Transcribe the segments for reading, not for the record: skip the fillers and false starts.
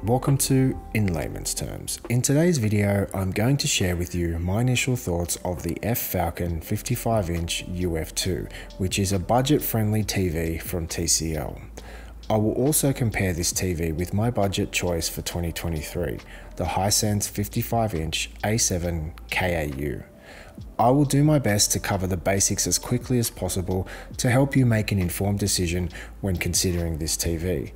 Welcome to In Layman's Terms. In today's video, I'm going to share with you my initial thoughts of the FFalcon 55-inch UF2, which is a budget-friendly TV from TCL. I will also compare this TV with my budget choice for 2023, the Hisense 55-inch A7 KAU. I will do my best to cover the basics as quickly as possible to help you make an informed decision when considering this TV.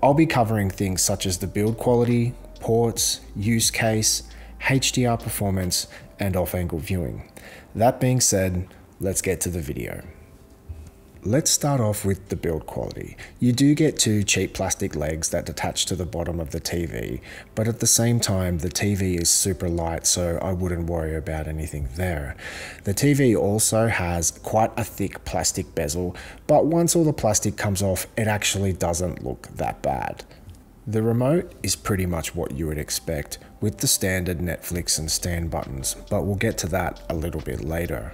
I'll be covering things such as the build quality, ports, use case, HDR performance, and off-angle viewing. That being said, let's get to the video. Let's start off with the build quality. You do get two cheap plastic legs that attach to the bottom of the TV, but at the same time, the TV is super light, so I wouldn't worry about anything there. The TV also has quite a thick plastic bezel, but once all the plastic comes off, it actually doesn't look that bad. The remote is pretty much what you would expect, with the standard Netflix and stand buttons, but we'll get to that a little bit later.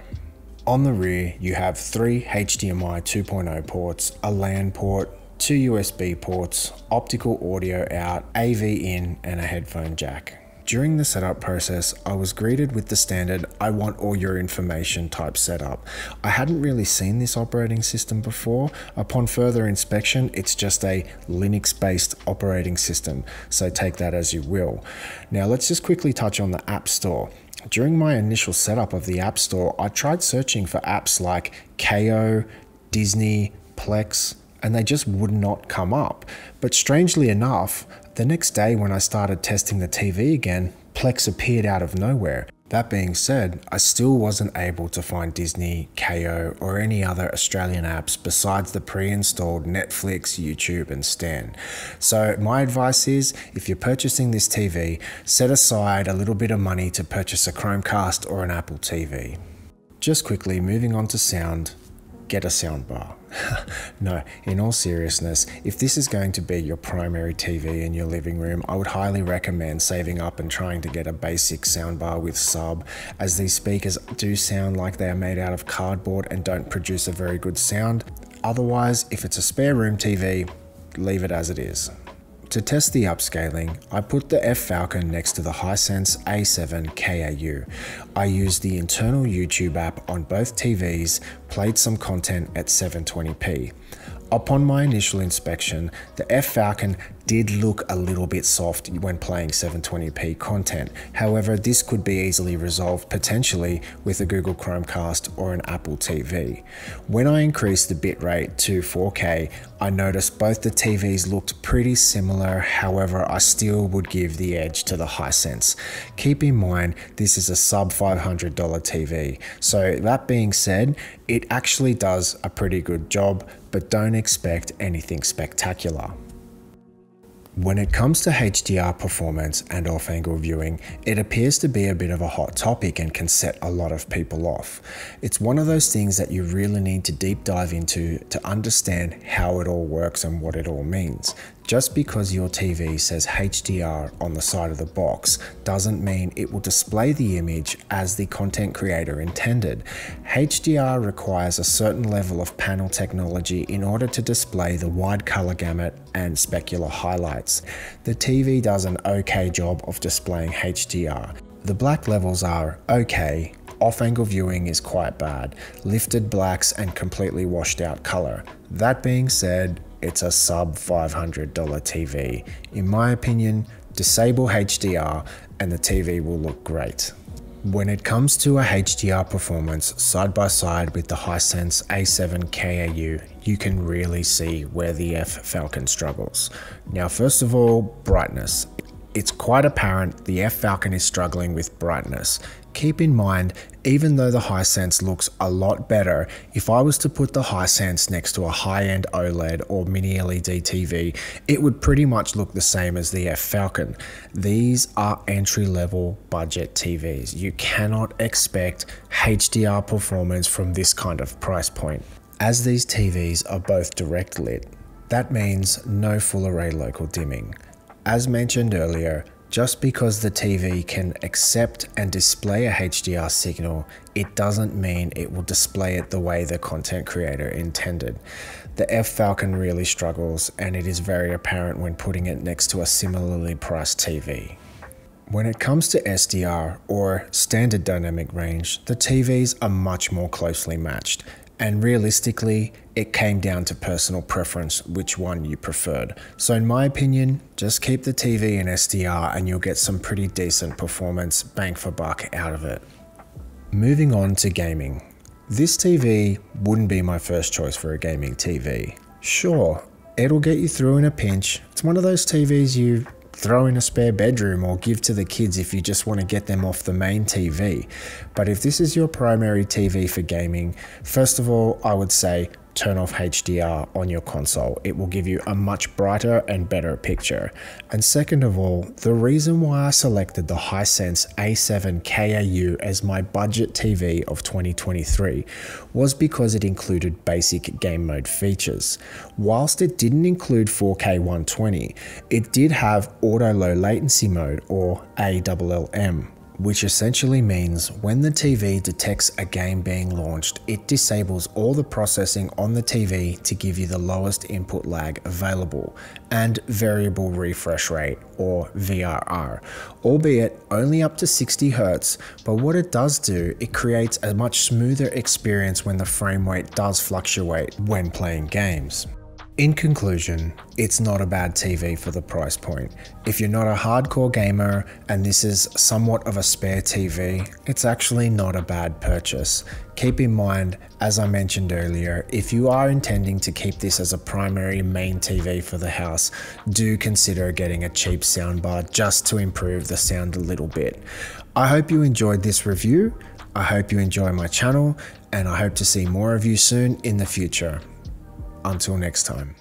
On the rear, you have 3 HDMI 2.0 ports, a LAN port, 2 USB ports, optical audio out, AV in, and a headphone jack. During the setup process, I was greeted with the standard "I want all your information" type setup. I hadn't really seen this operating system before. Upon further inspection, it's just a Linux-based operating system, so take that as you will. Now let's just quickly touch on the App Store. During my initial setup of the App Store, I tried searching for apps like KO, Disney, Plex, and they just would not come up. But strangely enough, the next day when I started testing the TV again, Plex appeared out of nowhere. That being said, I still wasn't able to find Disney, KO, or any other Australian apps besides the pre-installed Netflix, YouTube, and Stan. So my advice is, if you're purchasing this TV, set aside a little bit of money to purchase a Chromecast or an Apple TV. Just quickly, moving on to sound, get a soundbar. No, in all seriousness, if this is going to be your primary TV in your living room, I would highly recommend saving up and trying to get a basic soundbar with sub, as these speakers do sound like they are made out of cardboard and don't produce a very good sound. Otherwise, if it's a spare room TV, leave it as it is. To test the upscaling, I put the FFalcon next to the Hisense A7 KAU. I used the internal YouTube app on both TVs, played some content at 720p. Upon my initial inspection, the FFalcon did look a little bit soft when playing 720p content. However, this could be easily resolved potentially with a Google Chromecast or an Apple TV. When I increased the bitrate to 4K, I noticed both the TVs looked pretty similar. However, I still would give the edge to the Hisense. Keep in mind, this is a sub $500 TV. So that being said, it actually does a pretty good job, but don't expect anything spectacular. When it comes to HDR performance and off-angle viewing, it appears to be a bit of a hot topic and can set a lot of people off. It's one of those things that you really need to deep dive into to understand how it all works and what it all means. Just because your TV says HDR on the side of the box doesn't mean it will display the image as the content creator intended. HDR requires a certain level of panel technology in order to display the wide color gamut and specular highlights. The TV does an okay job of displaying HDR. The black levels are okay. Off-angle viewing is quite bad, lifted blacks and completely washed out color. That being said, it's a sub $500 TV. In my opinion, disable HDR and the TV will look great. When it comes to a HDR performance side by side with the Hisense A7 KAU, you can really see where the FFalcon struggles. Now, first of all, brightness. It's quite apparent the FFalcon is struggling with brightness. Keep in mind, even though the Hisense looks a lot better, if I was to put the Hisense next to a high-end OLED or mini LED TV, it would pretty much look the same as the FFalcon. These are entry-level budget TVs. You cannot expect HDR performance from this kind of price point. As these TVs are both direct lit, that means no full array local dimming. As mentioned earlier, Just because the TV can accept and display a HDR signal, it doesn't mean it will display it the way the content creator intended. The FFalcon really struggles, and it is very apparent when putting it next to a similarly priced TV. When it comes to SDR or standard dynamic range, the TVs are much more closely matched. And realistically, it came down to personal preference which one you preferred. So in my opinion, just keep the TV in SDR and you'll get some pretty decent performance bang for buck out of it. Moving on to gaming. This TV wouldn't be my first choice for a gaming TV. Sure, it'll get you through in a pinch. It's one of those TVs you throw in a spare bedroom or give to the kids if you just want to get them off the main TV. But if this is your primary TV for gaming, first of all, I would say turn off HDR on your console. It will give you a much brighter and better picture. And second of all, the reason why I selected the Hisense A7 KAU as my budget TV of 2023 was because it included basic game mode features. Whilst it didn't include 4K 120, it did have auto low latency mode, or ALLM, which essentially means when the TV detects a game being launched, it disables all the processing on the TV to give you the lowest input lag available, and variable refresh rate, or VRR, albeit only up to 60 Hz, but what it does do, it creates a much smoother experience when the frame rate does fluctuate when playing games. In conclusion, it's not a bad TV for the price point. If you're not a hardcore gamer and this is somewhat of a spare TV, it's actually not a bad purchase. Keep in mind, as I mentioned earlier, if you are intending to keep this as a primary main TV for the house, do consider getting a cheap soundbar just to improve the sound a little bit. I hope you enjoyed this review. I hope you enjoy my channel, and I hope to see more of you soon in the future. Until next time.